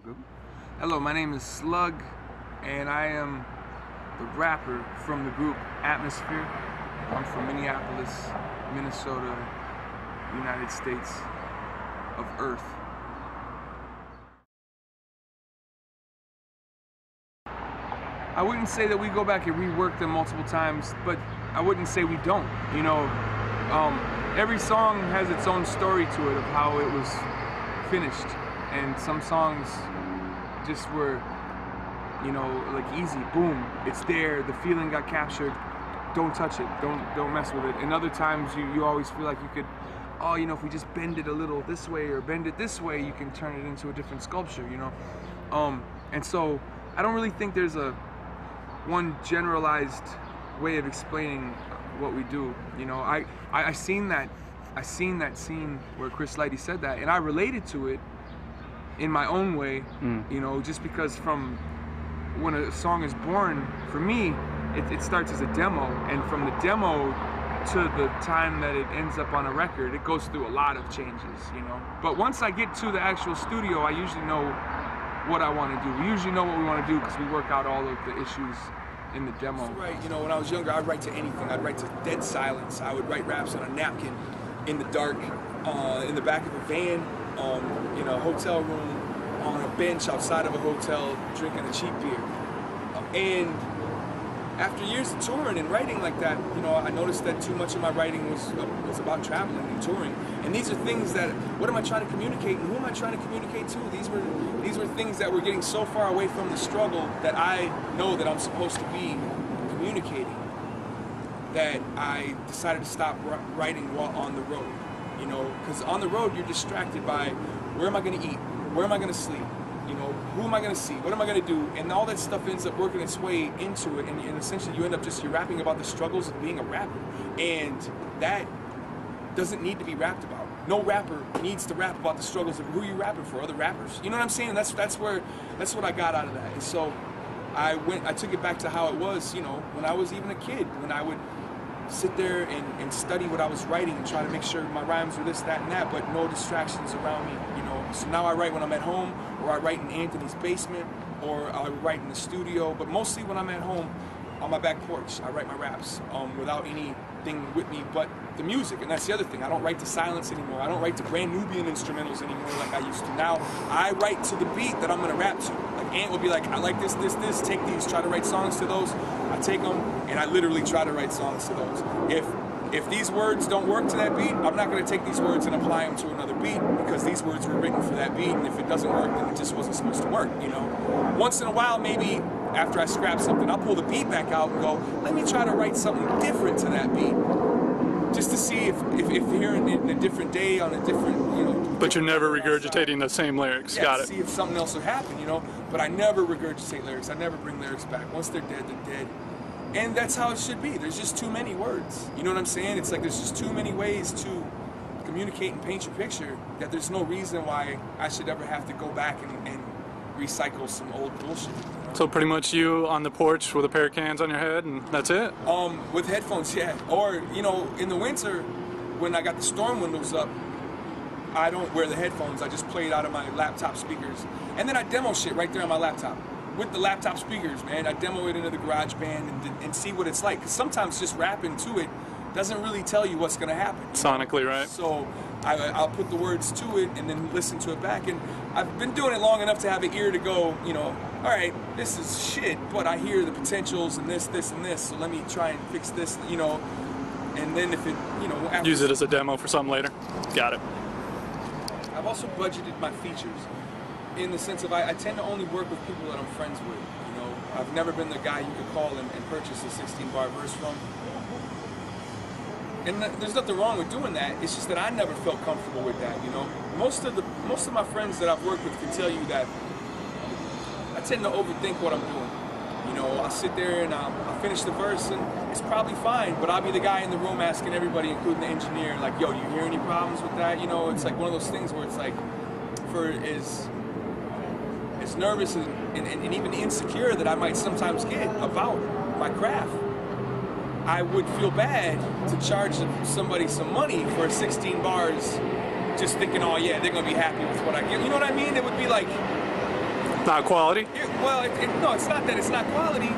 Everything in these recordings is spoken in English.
good. Hello, my name is Slug, and I am the rapper from the group Atmosphere. I'm from Minneapolis, Minnesota, United States of Earth. I wouldn't say that we go back and rework them multiple times, but I wouldn't say we don't. You know, every song has its own story to it of how it was finished, and some songs just were, you know, like easy, boom, it's there, the feeling got captured, don't touch it, don't mess with it. And other times you always feel like you could, oh, you know, if we just bend it a little this way or bend it this way, you can turn it into a different sculpture, you know. And so I don't really think there's one generalized way of explaining what we do. You know, I seen that scene where Chris Lighty said that, and I related to it in my own way. You know, just because from when a song is born, for me, it starts as a demo, and from the demo to the time that it ends up on a record, it goes through a lot of changes, you know. But once I get to the actual studio, I usually know what I want to do. We usually know what we want to do because we work out all of the issues in the demo. Right, you know, when I was younger, I'd write to anything. I'd write to dead silence. I would write raps on a napkin in the dark, in the back of a van, in a hotel room, on a bench outside of a hotel, drinking a cheap beer. And after years of touring and writing like that, you know, I noticed that too much of my writing was about traveling and touring. And these are things that, what am I trying to communicate and who am I trying to communicate to? These were things that were getting so far away from the struggle that I know that I'm supposed to be communicating, that I decided to stop writing while on the road. You know, because on the road you're distracted by where am I going to eat, where am I going to sleep, you know, who am I going to see, what am I going to do, and all that stuff ends up working its way into it, and essentially you end up you're rapping about the struggles of being a rapper, and that doesn't need to be rapped about. No rapper needs to rap about the struggles of who you're rapping for, other rappers. You know what I'm saying? That's what I got out of that. And so I took it back to how it was, you know, when I was even a kid, when I would sit there and study what I was writing and try to make sure my rhymes were this, that, and that, but no distractions around me, you know. So now I write when I'm at home, or I write in Anthony's basement, or I write in the studio, but mostly when I'm at home on my back porch, I write my raps without anything with me but the music. And that's the other thing, I don't write to silence anymore. I don't write to Brand Nubian instrumentals anymore like I used to. Now I write to the beat that I'm gonna rap to. Like Ant will be like, I like this, take these, try to write songs to those. I take them and I literally try to write songs to those. If these words don't work to that beat, I'm not going to take these words and apply them to another beat, because these words were written for that beat, and if it doesn't work, then it just wasn't supposed to work, you know. Once in a while, maybe after I scrap something, I'll pull the beat back out and go, let me try to write something different to that beat, just to see if here in a different day, on a different, you know. But you're never regurgitating the same lyrics. Yeah, got it. See if something else would happen, you know. But I never regurgitate lyrics. I never bring lyrics back. Once they're dead, they're dead. And that's how it should be. There's just too many words. You know what I'm saying? It's like there's just too many ways to communicate and paint your picture that there's no reason why I should ever have to go back and recycle some old bullshit. You know? So pretty much you on the porch with a pair of cans on your head and that's it? With headphones, yeah. Or, you know, in the winter when I got the storm windows up, I don't wear the headphones. I just play it out of my laptop speakers. And then I demo shit right there on my laptop. With the laptop speakers, man, I demo it into the GarageBand and see what it's like. Because sometimes just rapping to it doesn't really tell you what's going to happen. Sonically, right? So I'll put the words to it and then listen to it back. And I've been doing it long enough to have an ear to go, you know, all right, this is shit, but I hear the potentials and this, and this, so let me try and fix this, you know. And then if it, you know, after use it as a demo for something later. Got it. I've also budgeted my features, in the sense of I tend to only work with people that I'm friends with, you know. I've never been the guy you could call and purchase a 16-bar verse from. And there's nothing wrong with doing that, it's just that I never felt comfortable with that, you know. Most of my friends that I've worked with can tell you that I tend to overthink what I'm doing. You know, I'll sit there and I'll finish the verse and it's probably fine, but I'll be the guy in the room asking everybody, including the engineer, like, yo, you hear any problems with that? You know, it's like one of those things where it's like, for as nervous and even insecure that I might sometimes get about my craft, I would feel bad to charge somebody some money for 16 bars just thinking, oh yeah, they're gonna be happy with what I get. You know what I mean? It would be like, Not quality? No, it's not that it's not quality.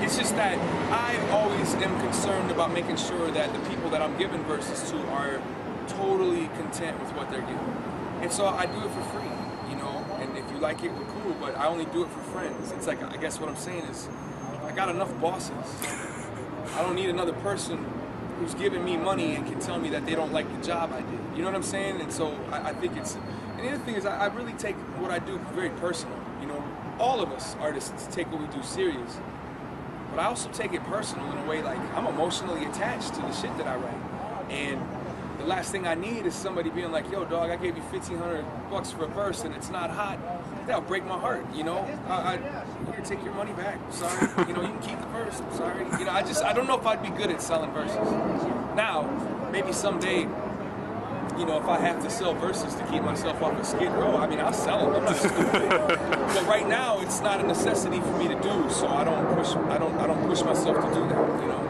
It's just that I always am concerned about making sure that the people that I'm giving verses to are totally content with what they're getting. And so I do it for free, you know, and if you like it, we're cool, but I only do it for friends. It's like, I guess what I'm saying is, I got enough bosses. I don't need another person who's giving me money and can tell me that they don't like the job I did. You know what I'm saying? And so I think it's, and the other thing is I really take what I do very personal. You know, all of us artists take what we do serious, but I also take it personal in a way like I'm emotionally attached to the shit that I write. And the last thing I need is somebody being like, yo dog, I gave you $1,500 for a verse and it's not hot. That'll break my heart, you know? Here, take your money back, sorry. You know, you can keep the verse, I'm sorry. You know, I don't know if I'd be good at selling verses. Now, maybe someday, you know, if I have to sell verses to keep myself off of Skid Row, I mean, I'll sell them, I'm not stupid. But right now, it's not a necessity for me to do, so I don't push myself to do that, you know?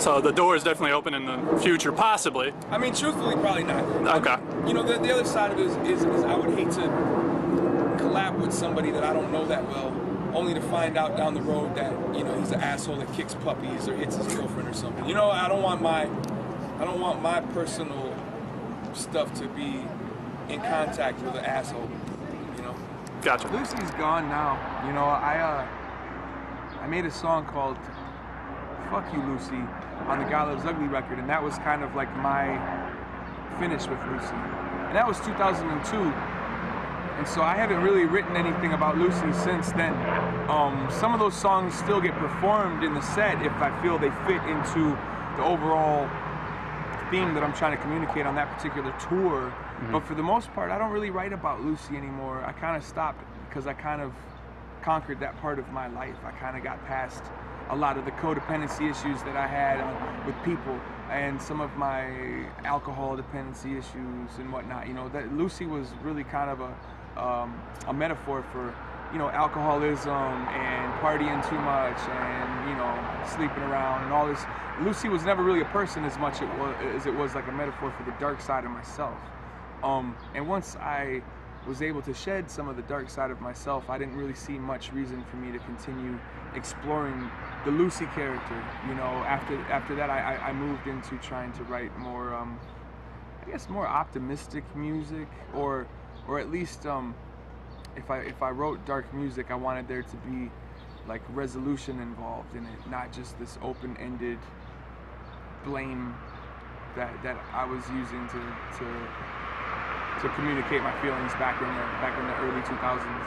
So the door is definitely open in the future, possibly. I mean, truthfully, probably not. Okay. You know, the other side of it is I would hate to collab with somebody that I don't know that well, only to find out down the road that, you know, he's an asshole that kicks puppies or hits his girlfriend or something. You know, I don't want my personal stuff to be in contact with an asshole. You know. Gotcha. Lucy's gone now. You know, I made a song called "Fuck You, Lucy" on the Guy Loves Ugly record, and that was kind of like my finish with Lucy. And that was 2002. And so I haven't really written anything about Lucy since then. Some of those songs still get performed in the set if I feel they fit into the overall theme that I'm trying to communicate on that particular tour. Mm-hmm. But for the most part, I don't really write about Lucy anymore. I kind of stopped because I kind of conquered that part of my life. I kind of got past a lot of the codependency issues that I had with people and some of my alcohol dependency issues and whatnot. You know, that Lucy was really kind of a metaphor for, you know, alcoholism and partying too much and, you know, sleeping around and all this. Lucy was never really a person as much as it was like a metaphor for the dark side of myself. And once I was able to shed some of the dark side of myself, I didn't really see much reason for me to continue exploring the Lucy character. You know, after that, I moved into trying to write more, I guess, more optimistic music, or at least if I wrote dark music, I wanted there to be like resolution involved in it, not just this open-ended blame that I was using to communicate my feelings back in the early 2000s.